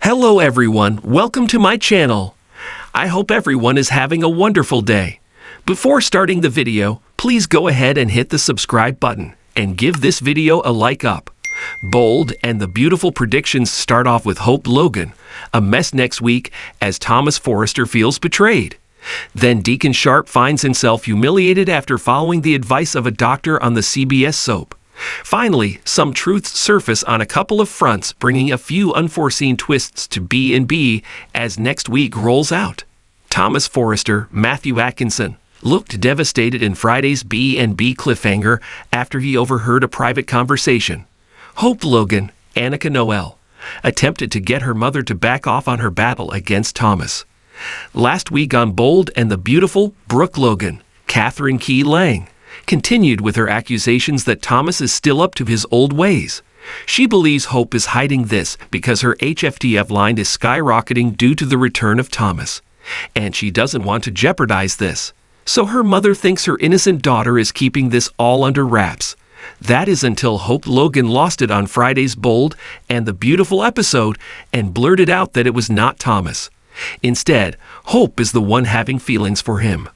Hello everyone, welcome to my channel. I hope everyone is having a wonderful day. Before starting the video, please go ahead and hit the subscribe button and give this video a like up. Bold and the beautiful predictions start off with Hope Logan, a mess next week as Thomas Forrester feels betrayed. Then Deacon Sharp finds himself humiliated after following the advice of a doctor on the CBS soap. Finally, some truths surface on a couple of fronts, bringing a few unforeseen twists to B&B as next week rolls out. Thomas Forrester, Matthew Atkinson, looked devastated in Friday's B&B cliffhanger after he overheard a private conversation. Hope Logan, Annika Noel, attempted to get her mother to back off on her battle against Thomas. Last week on Bold and the Beautiful, Brooke Logan, Catherine Key Lang, continued with her accusations that Thomas is still up to his old ways. She believes Hope is hiding this because her HFTF line is skyrocketing due to the return of Thomas, and she doesn't want to jeopardize this. So her mother thinks her innocent daughter is keeping this all under wraps. That is until Hope Logan lost it on Friday's Bold and the Beautiful episode and blurted out that it was not Thomas. Instead, Hope is the one having feelings for him.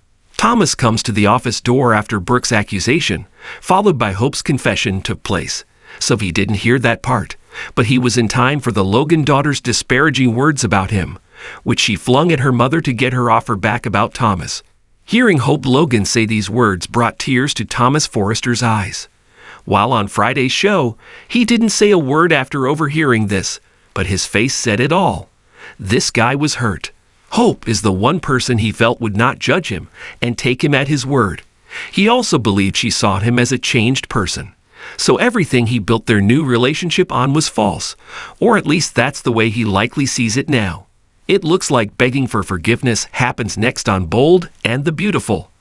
Thomas comes to the office door after Brooke's accusation, followed by Hope's confession took place. So he didn't hear that part, but he was in time for the Logan daughter's disparaging words about him, which she flung at her mother to get her off her back about Thomas. Hearing Hope Logan say these words brought tears to Thomas Forrester's eyes. While on Friday's show, he didn't say a word after overhearing this, but his face said it all. This guy was hurt. Hope is the one person he felt would not judge him and take him at his word. He also believed she saw him as a changed person. So everything he built their new relationship on was false, or at least that's the way he likely sees it now. It looks like begging for forgiveness happens next on Bold and the Beautiful.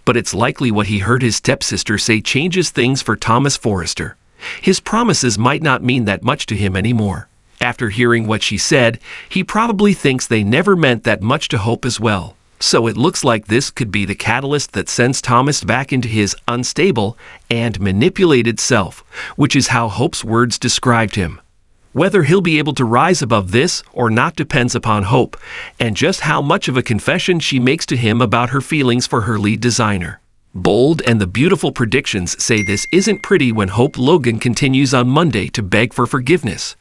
But it's likely what he heard his stepsister say changes things for Thomas Forrester. His promises might not mean that much to him anymore. After hearing what she said, he probably thinks they never meant that much to Hope as well. So it looks like this could be the catalyst that sends Thomas back into his unstable and manipulated self, which is how Hope's words described him. Whether he'll be able to rise above this or not depends upon Hope, and just how much of a confession she makes to him about her feelings for her lead designer. Bold and the Beautiful predictions say this isn't pretty when Hope Logan continues on Monday to beg for forgiveness.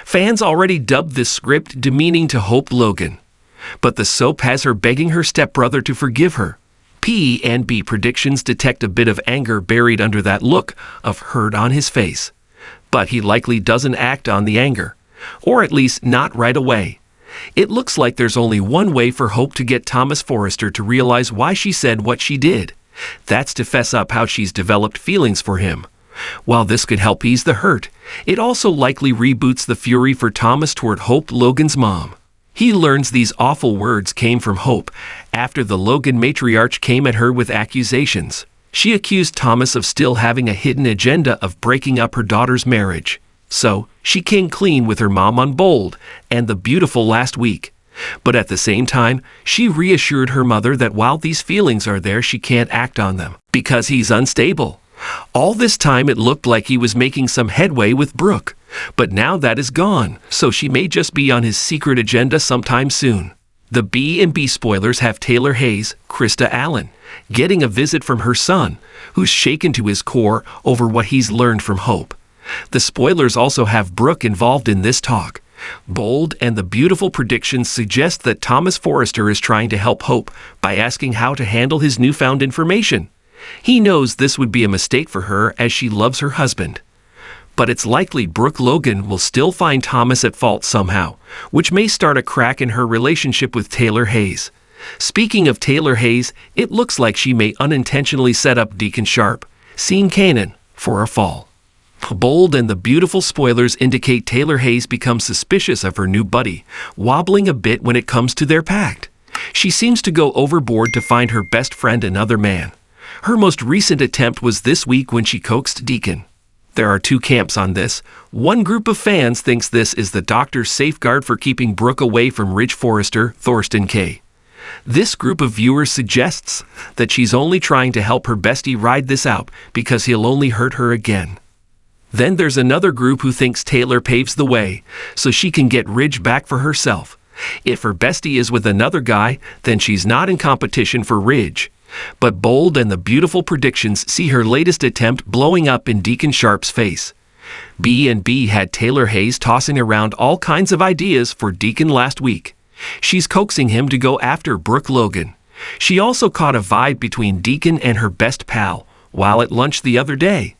Fans already dubbed this script demeaning to Hope Logan, but the soap has her begging her stepbrother to forgive her. P&B predictions detect a bit of anger buried under that look of hurt on his face, but he likely doesn't act on the anger, or at least not right away. It looks like there's only one way for Hope to get Thomas Forrester to realize why she said what she did. That's to fess up how she's developed feelings for him. While this could help ease the hurt, it also likely reboots the fury for Thomas toward Hope Logan's mom. He learns these awful words came from Hope after the Logan matriarch came at her with accusations. She accused Thomas of still having a hidden agenda of breaking up her daughter's marriage. So, she came clean with her mom on Bold and the Beautiful last week. But at the same time, she reassured her mother that while these feelings are there, she can't act on them because he's unstable. All this time it looked like he was making some headway with Brooke, but now that is gone, so she may just be on his secret agenda sometime soon. The B&B spoilers have Taylor Hayes, Krista Allen, getting a visit from her son, who's shaken to his core over what he's learned from Hope. The spoilers also have Brooke involved in this talk. Bold and the Beautiful predictions suggest that Thomas Forrester is trying to help Hope by asking how to handle his newfound information. He knows this would be a mistake for her as she loves her husband. But it's likely Brooke Logan will still find Thomas at fault somehow, which may start a crack in her relationship with Taylor Hayes. Speaking of Taylor Hayes, it looks like she may unintentionally set up Deacon Sharp, seen Kanan, for a fall. Bold and the Beautiful spoilers indicate Taylor Hayes becomes suspicious of her new buddy, wobbling a bit when it comes to their pact. She seems to go overboard to find her best friend another man. Her most recent attempt was this week when she coaxed Deacon. There are two camps on this. One group of fans thinks this is the doctor's safeguard for keeping Brooke away from Ridge Forrester, Thorsten K. This group of viewers suggests that she's only trying to help her bestie ride this out because he'll only hurt her again. Then there's another group who thinks Taylor paves the way so she can get Ridge back for herself. If her bestie is with another guy, then she's not in competition for Ridge. But Bold and the Beautiful predictions see her latest attempt blowing up in Deacon Sharp's face. B&B had Taylor Hayes tossing around all kinds of ideas for Deacon last week. She's coaxing him to go after Brooke Logan. She also caught a vibe between Deacon and her best pal while at lunch the other day.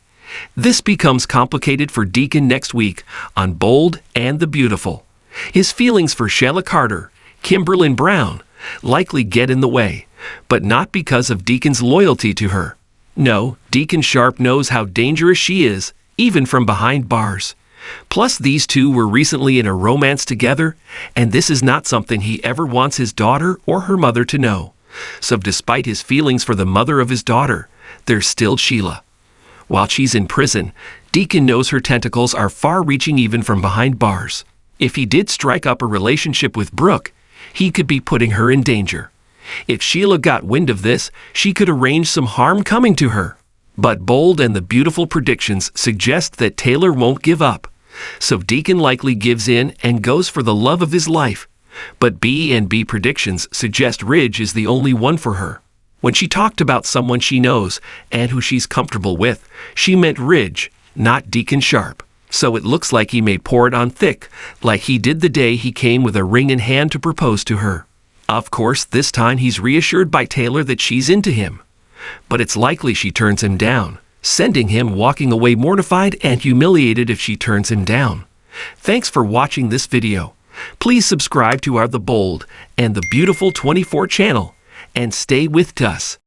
This becomes complicated for Deacon next week on Bold and the Beautiful. His feelings for Sheila Carter, Kimberlyn Brown, likely get in the way, but not because of Deacon's loyalty to her. No, Deacon Sharp knows how dangerous she is, even from behind bars. Plus, these two were recently in a romance together, and this is not something he ever wants his daughter or her mother to know. So despite his feelings for the mother of his daughter, there's still Sheila. While she's in prison, Deacon knows her tentacles are far-reaching even from behind bars. If he did strike up a relationship with Brooke, he could be putting her in danger. If Sheila got wind of this, she could arrange some harm coming to her. But Bold and the Beautiful predictions suggest that Taylor won't give up. So Deacon likely gives in and goes for the love of his life. But B&B predictions suggest Ridge is the only one for her. When she talked about someone she knows and who she's comfortable with, she meant Ridge, not Deacon Sharp. So it looks like he may pour it on thick, like he did the day he came with a ring in hand to propose to her. Of course, this time he's reassured by Taylor that she's into him. But it's likely she turns him down, sending him walking away mortified and humiliated if she turns him down. Thanks for watching this video. Please subscribe to our The Bold and the Beautiful 24 channel and stay with us.